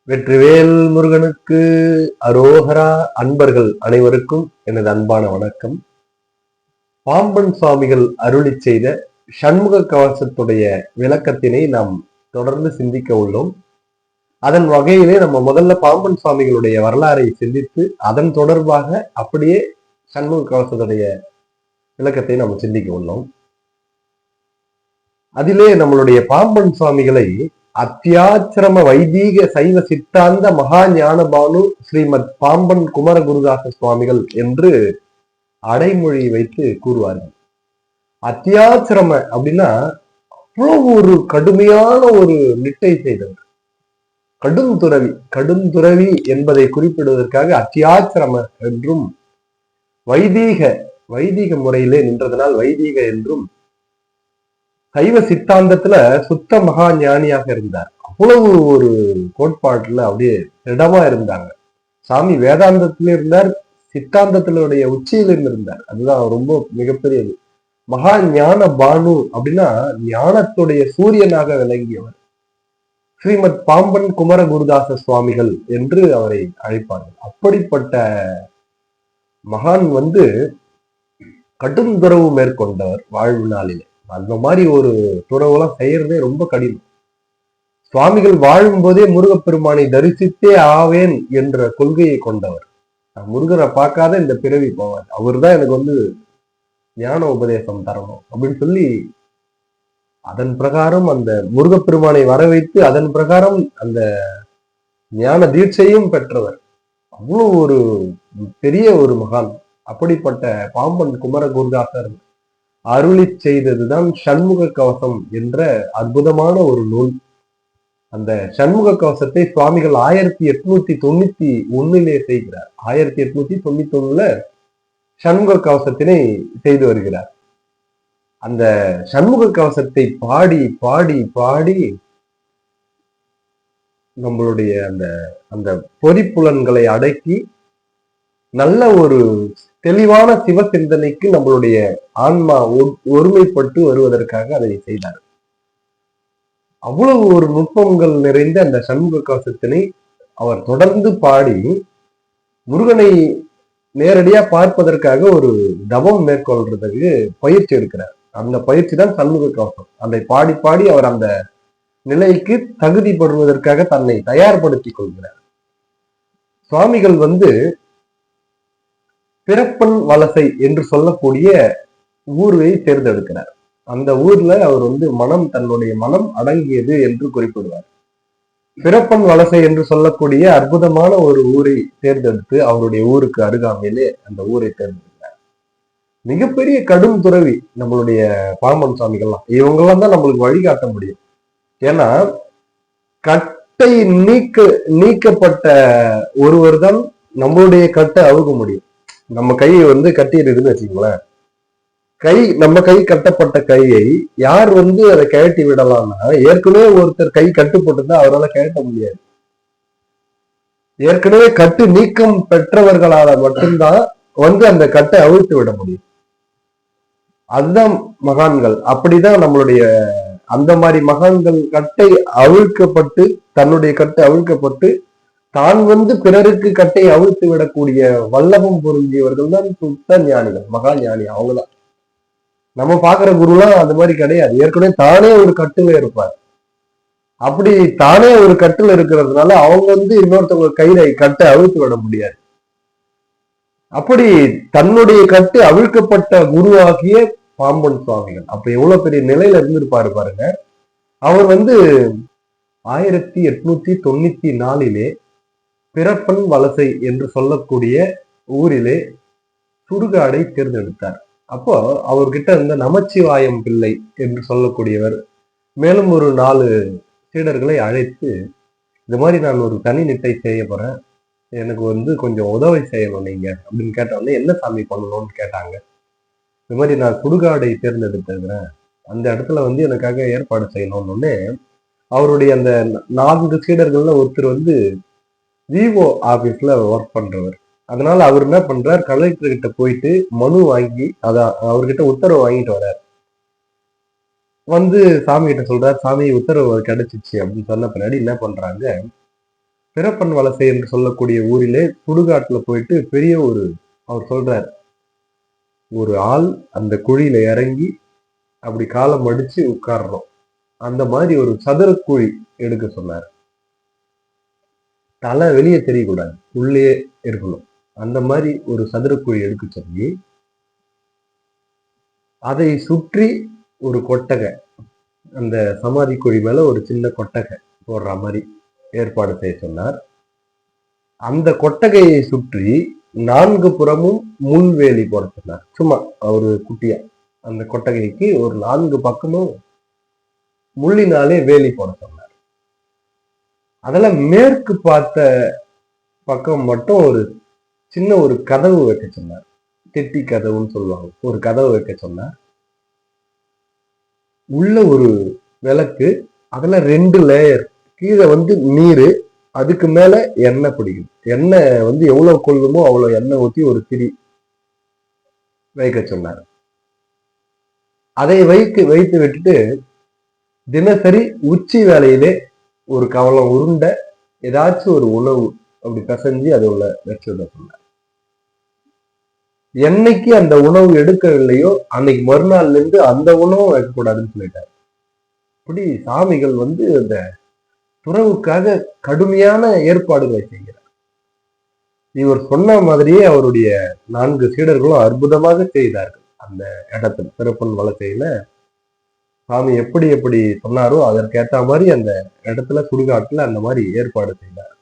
வெற்றிவேல் முருகனுக்கு அரோகரா. அன்பர்கள் அனைவருக்கும் எனது அன்பான வணக்கம். பாம்பன் சுவாமிகள் அருளி செய்த சண்முக கவசத்துடைய விளக்கத்தினை நாம் தொடர்ந்து சிந்திக்க உள்ளோம். அதன் வகையிலே நம்ம முதல்ல பாம்பன் சுவாமிகளுடைய வரலாறை சிந்தித்து அதன் தொடர்பாக அப்படியே சண்முக கவசத்துடைய விளக்கத்தை நாம் சிந்திக்க உள்ளோம். அதிலே நம்மளுடைய பாம்பன் சுவாமிகளை அத்தியாச்சிரம வைதீக சைவ சித்தாந்த மகா ஞானபானு ஸ்ரீமத் பாம்பன் குமரகுருதாச சுவாமிகள் என்று அடைமொழி வைத்து கூறுவார்கள். அத்தியாச்சிரம அப்படின்னா அவ்வளவு ஒரு கடுமையான ஒரு நிட்டை செய்தவர், கடும் துறவி என்பதை குறிப்பிடுவதற்காக அத்தியாச்சிரம என்றும், வைதீக முறையிலே நின்றதனால் வைதீக என்றும், சைவ சித்தாந்தத்துல சுத்த மகா ஞானியாக இருந்தார். அவ்வளவு ஒரு கோட்பாட்டுல அப்படியே திடமா இருந்தாங்க. சாமி வேதாந்தத்தில இருந்தார், சித்தாந்தத்தினுடைய உச்சியிலும் இருந்தார். அதுதான் ரொம்ப மிகப்பெரியது. மகா ஞான பானு அப்படின்னா ஞானத்துடைய சூரியனாக விளங்கியவர். ஸ்ரீமத் பாம்பன் குமர குருதாச சுவாமிகள் என்று அவரை அழைப்பார்கள். அப்படிப்பட்ட மகான் கடும் துறவு மேற்கொண்டவர் வாழ்வு நாளிலே. அந்த மாதிரி ஒரு துறவுலாம் செய்யறதே ரொம்ப கடினம். சுவாமிகள் வாழும் போதே முருகப்பெருமானை தரிசித்தே ஆவேன் என்ற கொள்கையை கொண்டவர். முருகரை பார்க்காத இந்த பிறவி போவார், அவர் தான் எனக்கு ஞான உபதேசம் தரணும் அப்படின்னு சொல்லி அதன் பிரகாரம் அந்த முருகப்பெருமானை வர வைத்து அதன் பிரகாரம் அந்த ஞான தீட்சையும் பெற்றவர். அவ்வளவு ஒரு பெரிய ஒரு மகான். அப்படிப்பட்ட பாம்பன் குமர குருதாசர் அருளி செய்ததுதான் சண்முக கவசம் என்ற அற்புதமான ஒரு நூல். அந்த சண்முக கவசத்தை சுவாமிகள் 1891 செய்கிறார். 1891 சண்முக கவசத்தினை செய்து வருகிறார். அந்த சண்முக கவசத்தை பாடி பாடி பாடி நம்மளுடைய அந்த அந்த பொறிப்புலன்களை அடக்கி நல்ல ஒரு தெளிவான சிவ சிந்தனைக்கு நம்மளுடைய ஆன்மா ஒருமைப்பட்டு வருவதற்காக அதை செய்தார். அவ்வளவு ஒரு நுட்பங்கள் நிறைந்த அந்த சண்முக கவசத்தினை அவர் தொடர்ந்து பாடி முருகனை நேரடியா பார்ப்பதற்காக ஒரு தவம் மேற்கொள்றதுக்கு பயிற்சி எடுக்கிறார். அந்த பயிற்சி தான் சண்முக கவசம். அதை பாடி பாடி அவர் அந்த நிலைக்கு தகுதிப்படுவதற்காக தன்னை தயார்படுத்திக் கொள்கிறார். சுவாமிகள் பிறப்பன் வலசை என்று சொல்லக்கூடிய ஊரை தேர்ந்தெடுக்கிறார். அந்த ஊர்ல அவர் தன்னுடைய மனம் அடங்கியது என்று குறிப்பிடுவார். பிறப்பன் வலசை என்று சொல்லக்கூடிய அற்புதமான ஒரு ஊரை தேர்ந்தெடுத்து அவருடைய ஊருக்கு அருகாமையிலே அந்த ஊரை தேர்ந்தெடுக்கிறார். மிகப்பெரிய கடும் துறவி நம்மளுடைய பாம்பன் சுவாமிகள்லாம். இவங்கெல்லாம் தான் நம்மளுக்கு வழிகாட்ட முடியும். ஏன்னா கட்டை நீக்கப்பட்ட ஒருவர் தான் நம்மளுடைய கட்டை அவுக்க முடியும். நம்ம கை கட்டி இருக்குன்னு வச்சுக்கோங்களேன், நம்ம கை கட்டப்பட்ட கையை யார் அதை கழட்டி விடலாம்னா, ஏற்கனவே ஒருத்தர் கை கட்டுப்பட்டுதான் அவரால் கழட்ட முடியாது. ஏற்கனவே கட்டு நீக்கம் பெற்றவர்களால மட்டும்தான் அந்த கட்டை அவிழ்த்து விட முடியும். அதுதான் மகான்கள். அப்படிதான் நம்மளுடைய அந்த மாதிரி மகான்கள் கட்டை அவிழ்க்கப்பட்டு, தன்னுடைய கட்டை அவிழ்க்கப்பட்டு தான் பிறருக்கு கட்டை அவிழ்த்து விடக்கூடிய வல்லபம் பொருந்தியவர்கள் தான் சுத்த ஞானிகள், மகா ஞானி. அவங்கதான் நம்ம பாக்குற குருலாம் அது மாதிரி கிடையாது. ஏற்கனவே தானே ஒரு கட்டுல இருப்பார். அப்படி தானே ஒரு கட்டுல இருக்கிறதுனால அவங்க இன்னொருத்தவங்க கட்டை அவிழ்த்து விட முடியாது. அப்படி தன்னுடைய கட்டு அவிழ்க்கப்பட்ட குருவாகிய பாம்பன் சுவாமிகள் அப்ப எவ்வளவு பெரிய நிலையில இருந்திருப்பாரு பாருங்க. அவர் 1894 பிறப்பன் வலசை என்று சொல்லக்கூடிய ஊரிலே சுடுகாடை தேர்ந்தெடுத்தார். அப்போ அவர்கிட்ட இருந்த நமச்சிவாயம் பிள்ளை என்று சொல்லக்கூடியவர் மேலும் ஒரு 4 சீடர்களை அழைத்து, இந்த மாதிரி நான் ஒரு தனி நிட்டை செய்ய போறேன், எனக்கு கொஞ்சம் உதவி செய்யணும் நீங்க அப்படின்னு கேட்டோடனே, என்ன சாமி பண்ணணும்னு கேட்டாங்க. இந்த மாதிரி நான் சுடுகாடை தேர்ந்தெடுத்திருக்கிறேன், அந்த இடத்துல எனக்காக ஏற்பாடு செய்யணும்னு. அவருடைய அந்த 4 சீடர்கள்ல ஒருத்தர் விஓ ஆபீஸ்ல ஒர்க் பண்றவர். அதனால அவர் என்ன பண்றார், கலெக்டர் கிட்ட போயிட்டு மனு வாங்கி அவர்கிட்ட உத்தரவு வாங்கிட்டு வர்றார். சாமி கிட்ட சொல்றாரு, சாமி உத்தரவு கிடைச்சிச்சு அப்படின்னு சொன்ன பின்னாடி என்ன பண்றாங்க, பிறப்பன் வலசை என்று சொல்லக்கூடிய ஊரிலே சுடுகாட்டுல போயிட்டு பெரிய அவர் சொல்றார், ஒரு ஆள் அந்த குழியில இறங்கி அப்படி காலம் மடிச்சு உட்கார்றோம், அந்த மாதிரி ஒரு சதுர குழி எடுக்க சொன்னார். தலை வெளியே தெரியக்கூடாது, உள்ளே இருக்கணும். அந்த மாதிரி ஒரு சதுர குழி எடுக்க சொல்லி அதை சுற்றி ஒரு கொட்டகை, அந்த சமாதி குழி மேல ஒரு சின்ன கொட்டகை போடுற மாதிரி ஏற்பாடு செய்ய சொன்னார். அந்த கொட்டகையை சுற்றி 4 புறமும் முள்வேலி போட சொன்னார். சும்மா ஒரு குட்டியா அந்த கொட்டகைக்கு ஒரு 4 பக்கமும் முள்ளினாலே வேலி போட சொன்னார். அதெல்லாம் மேற்கு பார்த்த பக்கம் மட்டும் ஒரு சின்ன ஒரு கதவு வைக்க சொன்னார். தெட்டி கதவுன்னு சொல்லுவாங்க, ஒரு கதவு வைக்க சொன்னார். உள்ள ஒரு விளக்கு, அதுல 2 லேயர், கீழே நீரு, அதுக்கு மேல எண்ணெய் பிடிக்கும். எண்ணெய் எவ்வளவு கொள்ளுமோ அவ்வளவு எண்ணெய் ஊற்றி ஒரு திரி வைக்க சொன்னார். அதை வைத்து விட்டுட்டு தினசரி உச்சி வேலையிலே ஒரு கவலம் உருண்ட ஏதாச்சும் ஒரு உணவு அப்படி பிசைஞ்சு அது உள்ள வச்சுட சொன்னார். என்னைக்கு அந்த உணவு எடுக்கவில்லையோ அன்னைக்கு மறுநாள்ல இருந்து அந்த உணவும் வைக்கக்கூடாதுன்னு சொல்லிட்டார். இப்படி சாமிகள் அந்த துறவுக்காக கடுமையான ஏற்பாடுகளை செய்கிறார். இவர் சொன்ன மாதிரியே அவருடைய 4 சீடர்களும் அற்புதமாக செய்தார்கள். அந்த இடத்துல பிறப்பன் வலசையில சாமி எப்படி எப்படி சொன்னாரோ அதற்கேற்ற மாதிரி அந்த இடத்துல சுடுகாட்டுல அந்த மாதிரி ஏற்பாடு செய்தார்.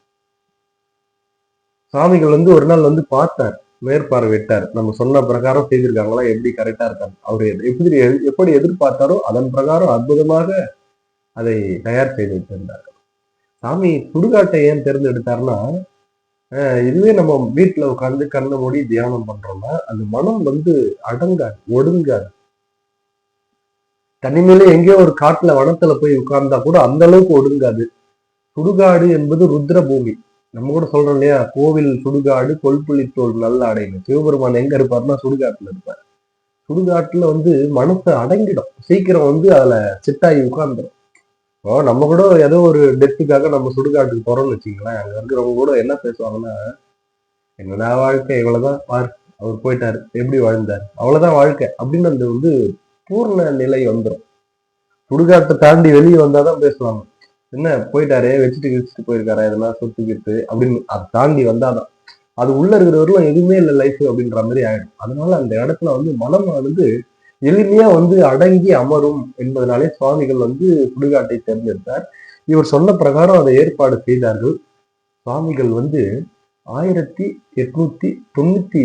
சாமிகள் ஒரு நாள் பார்த்தார், மேற்பார்வையிட்டார். நம்ம சொன்ன பிரகாரம் செய்திருக்காங்களா, எப்படி கரெக்டா இருக்காங்க. அவரு எப்படி எதிர்பார்த்தாரோ அதன் பிரகாரம் அற்புதமாக அதை தயார் செய்து வச்சிருந்தார். சாமி சுடுகாட்டை ஏன் தேர்ந்தெடுத்தாருன்னா, இதுவே நம்ம வீட்டுல உட்காந்து கண்ணை மூடி தியானம் பண்றோம்னா அந்த மனம் அடங்காது, ஒடுங்காது. தனிமையில எங்கேயோ ஒரு காட்டுல வனத்துல போய் உட்கார்ந்தா கூட அந்த அளவுக்கு ஒடுங்காது. சுடுகாடு என்பது ருத்ர பூமி. நம்ம கூட சொல்றோம் இல்லையா, கோவில் சுடுகாடு கொல்புள்ளித்தோல் நல்ல அடையும். சிவபெருமான் எங்க இருப்பாருன்னா சுடுகாட்டுல இருப்பார். சுடுகாட்டுல மனசை அடங்கிடும், சீக்கிரம் அதுல சிட்டாயி உட்கார்ந்துடும். நம்ம கூட ஏதோ ஒரு டெத்துக்காக நம்ம சுடுகாட்டுக்கு போறோம்னு வச்சுங்களேன், அங்க இருக்கிறவங்க கூட என்ன பேசுவாங்கன்னா, என்னடா வாழ்க்கை, இவ்வளவுதான், அவர் போயிட்டாரு, எப்படி வாழ்ந்தாரு, அவ்வளவுதான் வாழ்க்கை அப்படின்னு அந்த பூர்ண நிலை வந்துடும். சுடுகாட்டை தாண்டி வெளியே வந்தாதான் பேசுவாங்க, என்ன போயிட்டாரே, வச்சுட்டு போயிருக்காரா, எதனா சொத்துக்கிட்டு அப்படின்னு. அதை தாண்டி வந்தாதான் அது உள்ள இருக்கிறவர்களும் எதுவுமே இல்லை லைஃப் அப்படின்ற மாதிரி ஆயிடும். அதனால அந்த இடத்துல மனம் எளிமையா அடங்கி அமரும் என்பதனாலே சுவாமிகள் சுடுகாட்டை தேர்ந்தெடுத்தார். இவர் சொன்ன பிரகாரம் அதை ஏற்பாடு செய்தார்கள். சுவாமிகள் 1894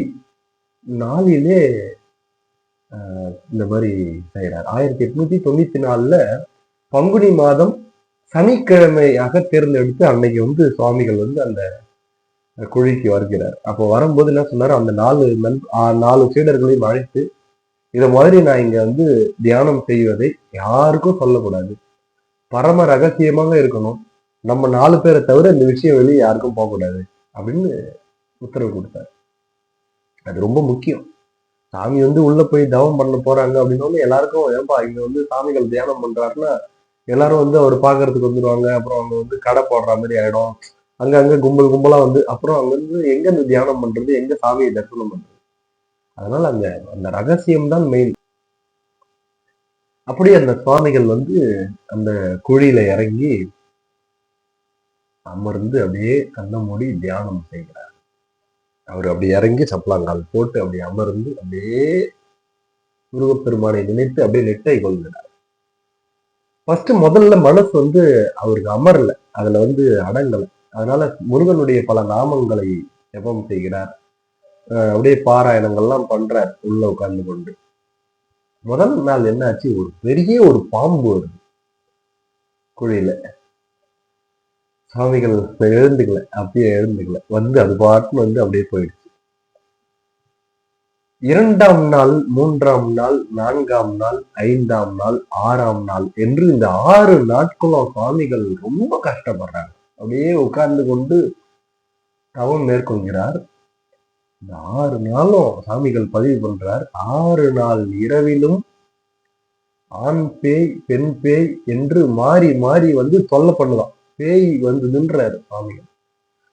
இந்த மாதிரி செய்யறார். 1894 பங்குனி மாதம் சனிக்கிழமையாக தேர்ந்தெடுத்து அன்னைக்கு சுவாமிகள் அந்த குழிக்கு வருகிறார். அப்போ வரும்போது என்ன சொன்னார், அந்த 4 சீடர்களையும் அழைத்து, இத மாதிரி நான் இங்க தியானம் செய்வதை யாருக்கும் சொல்லக்கூடாது, பரம ரகசியமாக இருக்கணும், நம்ம 4 பேரை தவிர இந்த விஷயம் வெளியே யாருக்கும் போகக்கூடாது அப்படின்னு உத்தரவு கொடுத்தார். அது ரொம்ப முக்கியம். சாமி உள்ள போய் தவம் பண்ண போறாங்க அப்படின்னு எல்லாருக்கும், ஏன்பா இங்க சாமிகள் தியானம் பண்றாருன்னா எல்லாரும் அவர் பாக்குறதுக்கு வந்துடுவாங்க. அப்புறம் அவங்க கடை போடுற மாதிரி ஆயிடும். அங்க கும்பல் கும்பலா அப்புறம் அங்க எங்க தியானம் பண்றது, எங்க சாமியை தரிசனம் பண்றது. அதனால அந்த ரகசியம் தான் மெயின். அப்படி அந்த சுவாமிகள் அந்த குழியில இறங்கி அமர்ந்து அப்படியே கண்ணை மூடி தியானம் செய்கிறார். அவர் அப்படி இறங்கி சப்பலாங்கால் போட்டு அப்படி அமர்ந்து அப்படியே முருகப்பெருமானை நினைத்து அப்படியே நெட்டை கொள்கிறார். முதல்ல மனசு அவருக்கு அமரல, அதுல அடங்கல. அதனால முருகனுடைய பல நாமங்களை ஜெபம் செய்கிறார். அப்படியே பாராயணங்கள்லாம் பண்றார் உள்ள உட்கார்ந்து கொண்டு. முதல் நாள் என்னாச்சு, ஒரு பெரிய ஒரு பாம்பு வருது குழியில. சுவாமிகள் எழுந்துக்கல, அப்படியே எழுந்துக்கல, அது பாட்டுன்னு அப்படியே போயிடுச்சு. 2ஆம் நாள், 3ஆம் நாள், 4ஆம் நாள், 5ஆம் நாள், 6ஆம் நாள் என்று இந்த 6 நாட்களும் சுவாமிகள் ரொம்ப கஷ்டப்படுறாங்க. அப்படியே உட்கார்ந்து கொண்டு தவம் மேற்கொள்கிறார். இந்த 6 நாளும் சாமிகள் பதிவு பண்றார். 6 நாள் இரவிலும் ஆண் பேய் பெண் பேய் என்று மாறி மாறி தொல்லை பண்ணுதான். பேய் நின்றாரு சுவாமிகள்.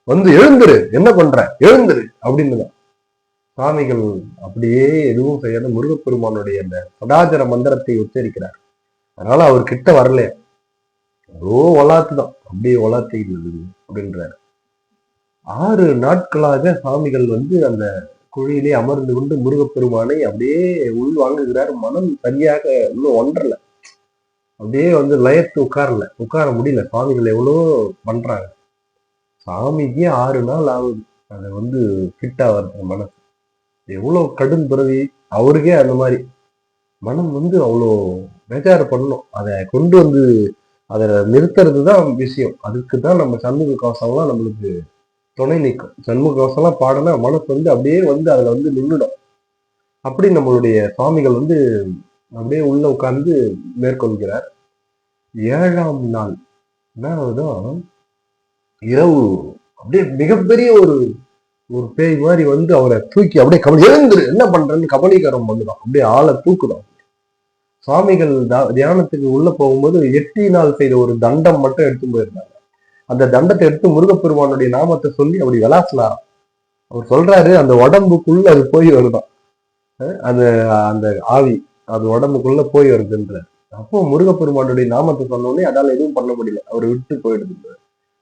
வந்து எழுந்துரு, என்ன பண்ற, எழுந்துரு அப்படின்னு தான். சுவாமிகள் அப்படியே எதுவும் செய்யாத முருகப்பெருமானுடைய அந்த சடாச்சர மந்திரத்தை உச்சரிக்கிறார். அதனால அவர் கிட்ட வரலையா, ஏதோ வளாத்துதான், அப்படியே வளாத்திக்கிறது அப்படின்றாரு. 6 நாட்களாக சுவாமிகள் வந்து அந்த குழியிலே அமர்ந்து கொண்டு முருகப்பெருமானை அப்படியே உள் வாங்குகிறார். மனம் சரியாக இன்னும் ஒன்றல, அப்படியே வந்து லயத்து உட்கார முடியல. சுவாமிகள் எவ்வளோ பண்றாங்க. சாமிக்கு 6 நாள் ஆகுது அதை வந்து ஃபிட் ஆகிறது மனசு. எவ்வளவு கடும் பிறவி அவருக்கே அந்த மாதிரி மனம் வந்து அவ்வளோ பேஜாறு பண்ணணும். அதை கொண்டு வந்து அதை நிறுத்துறது தான் விஷயம். அதுக்கு தான் நம்ம சண்முக கவசம்லாம் நம்மளுக்கு துணை நிற்கும். சண்முக கவசம்லாம் பாடனா மனசு வந்து அப்படியே வந்து அதுல வந்து நின்றுடும். அப்படி நம்மளுடைய சுவாமிகள் வந்து அப்படியே உள்ள உட்கார்ந்து மேற்கொள்கிறார். 7ஆம் நாள் தான் இரவு அப்படியே மிகப்பெரிய ஒரு பேய் மாதிரி வந்து அவரை தூக்கி அப்படியே எழுந்துரு, என்ன பண்றேன்னு கபலீகரம் பண்ணுதான், அப்படியே ஆளை தூக்குதான். சுவாமிகள் தியானத்துக்கு உள்ள போகும்போது 8 நாள் செய்த ஒரு தண்டம் மட்டும் எடுத்து போயிருந்தாங்க. அந்த தண்டத்தை எடுத்து முருகப்பெருமானுடைய நாமத்தை சொல்லி அப்படி விளாசினாராம். அவர் சொல்றாரு, அந்த உடம்புக்குள்ள அது போய் வருதான், அந்த அந்த ஆவி அது உடம்புக்குள்ள போய் வருதுன்ற. அப்போ முருகப்பெருமானுடைய நாமத்தை சொன்னோடனே அதால எதுவும் பண்ண முடியல, அவர் விட்டு போயிடுது.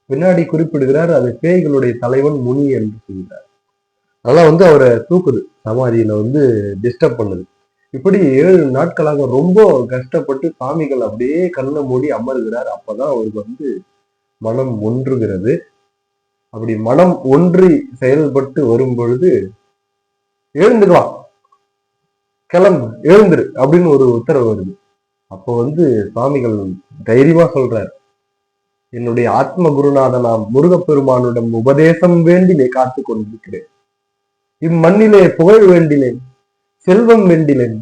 பின்னாடி குறிப்பிடுகிறார், அது பேய்களுடைய தலைவன் முனி என்று சொல்கிறார். அதெல்லாம் வந்து அவரை தூக்குது, சமாதியில வந்து டிஸ்டர்ப் பண்ணுது. இப்படி 7 நாட்களாக ரொம்ப கஷ்டப்பட்டு சாமிகள் அப்படியே கண்ணை மூடி அமர்கிறார். அப்பதான் அவருக்கு வந்து மனம் ஒன்றுகிறது. அப்படி மனம் ஒன்றி செயல்பட்டு வரும் பொழுது, எழுந்துக்கலாம், கிளம்பு, எழுந்துரு அப்படின்னு ஒரு உத்தரவு வருது. அப்போ வந்து சுவாமிகள் தைரியமா சொல்றார், என்னுடைய ஆத்ம குருநாதனாம் முருகப்பெருமானுடன் உபதேசம் வேண்டிலே காத்து கொண்டிருக்கிறேன். இம்மண்ணிலே புகழ் வேண்டினேன், செல்வம் வேண்டினேன்,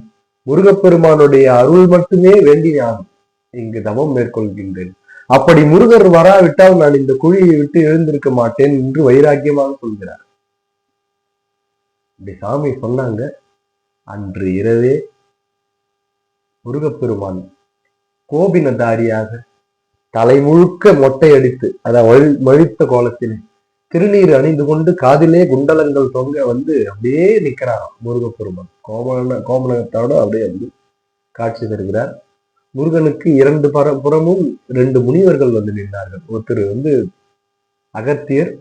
முருகப்பெருமானுடைய அருள் மட்டுமே வேண்டினான் இங்கு தவம் மேற்கொள்கின்றேன். அப்படி முருகர் வராவிட்டால் நான் இந்த குழியை விட்டு எழுந்திருக்க மாட்டேன் என்று வைராக்கியமாக சொல்கிறார். இப்படி சாமி சொன்னாங்க. அன்று இரவே முருகப்பெருமான் கோபினதாரியாக தலை முழுக்க மொட்டை அடித்து அதாவது வழித்த கோலத்திலே திருநீர் அணிந்து கொண்டு காதிலே குண்டலங்கள் தொங்க வந்து அப்படியே நிற்கிறாராம் முருகப்பெருமான். கோமலத்தோட அப்படியே வந்து காட்சி தருகிறார். முருகனுக்கு 2 புறமும் 2 முனிவர்கள் வந்து நின்றார்கள். ஒருத்தர் வந்து அகத்தியர்,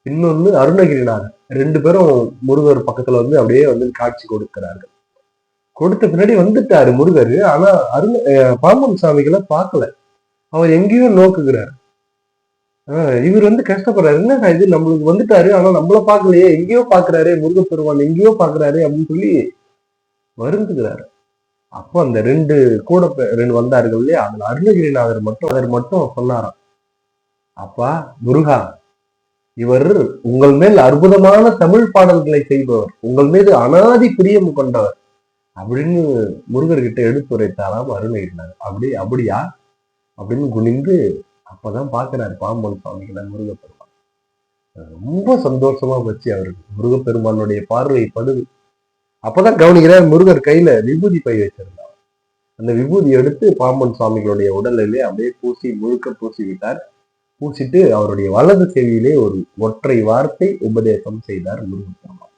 இன்னொன்னு அருணகிரிநாதர். 2 பேரும் முருகர் பக்கத்துல வந்து அப்படியே வந்து காட்சி கொடுக்கிறார்கள். கொடுத்த பின்னாடி வந்துட்டாரு முருகர். ஆனா பாம்பன் சாமிகளை பார்க்கல, அவர் எங்கேயோ நோக்குகிறார். இவர் வந்து கஷ்டப்படுறாரு, என்ன இது நம்மளுக்கு வந்துட்டாரு ஆனா நம்மள பார்க்கலையே, எங்கேயோ பாக்குறாரு முருகப்பெருமான், எங்கேயோ பாக்குறாரு அப்படின்னு சொல்லி வருந்துகிறாரு. அப்போ அந்த 2 கூட 2 வந்தார்கள் இல்லையா, அதுல அருணகிரிநாதர் மட்டும் சொன்னாராம், அப்பா முருகா, இவர் உங்கள் மேல் அற்புதமான தமிழ் பாடல்களை செய்பவர், உங்கள் மீது அனாதி பிரியம் கொண்டவர் அப்படின்னு முருகர்கிட்ட எடுத்துரைத்தாராம் அருணகிரிநாதர். அப்படியா அப்படின்னு குனிந்து அப்பதான் பாக்குறாரு பாம்பன் சுவாமிகளை முருகப்பெருமான். ரொம்ப சந்தோஷமா வச்சு அவருக்கு முருகப்பெருமானுடைய பார்வை படுது. அப்பதான் கவனிக்கிறார், முருகர் கையில விபூதி பை வச்சிருந்தார். அந்த விபூதி எடுத்து பாம்பன் சுவாமிகளுடைய உடலிலே அப்படியே முழுக்க பூசி விட்டார். பூசிட்டு அவருடைய வலது செவியிலே ஒரு ஒற்றை வார்த்தை உபதேசம் செய்தார் முருகப்பெருமான்.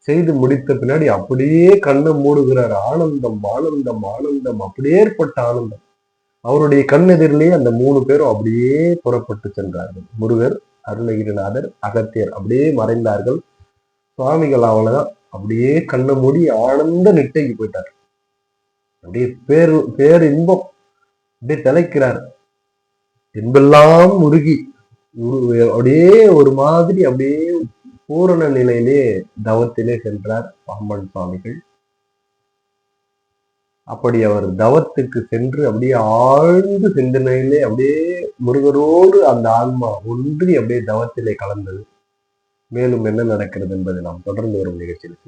செய்து முடித்த பின்னாடி அப்படியே கண்ணை மூடுகிறார். ஆனந்தம் ஆனந்தம் ஆனந்தம், அப்படியே ஏற்பட்ட ஆனந்தம். அவருடைய கண்ணெதிரிலே அந்த 3 பேரும் அப்படியே புறப்பட்டு சென்றார்கள். முருகர், அருணகிரிநாதர், அகத்தியர் அப்படியே மறைந்தார்கள். சுவாமிகள் அவ்வளவுதான் அப்படியே கண்ணை மூடி ஆனந்த நிட்டைக்கு போயிட்டார். அப்படியே பேர் இன்பம் அப்படியே திளைக்கிறார். இன்பெல்லாம் உருகி அப்படியே ஒரு மாதிரி அப்படியே பூரண நிலையிலே தவத்திலே சென்றார் பாம்பன் சுவாமிகள். அப்படி அவர் தவத்துக்கு சென்று அப்படியே ஆழ்ந்து சிந்தனையிலே அப்படியே முருகரோடு அந்த ஆன்மா ஒன்றி அப்படியே தவத்திலே கலந்தது. மேலும் என்ன நடக்கிறது என்பதை நாம் தொடர்ந்து வரும் நிகழ்ச்சியில்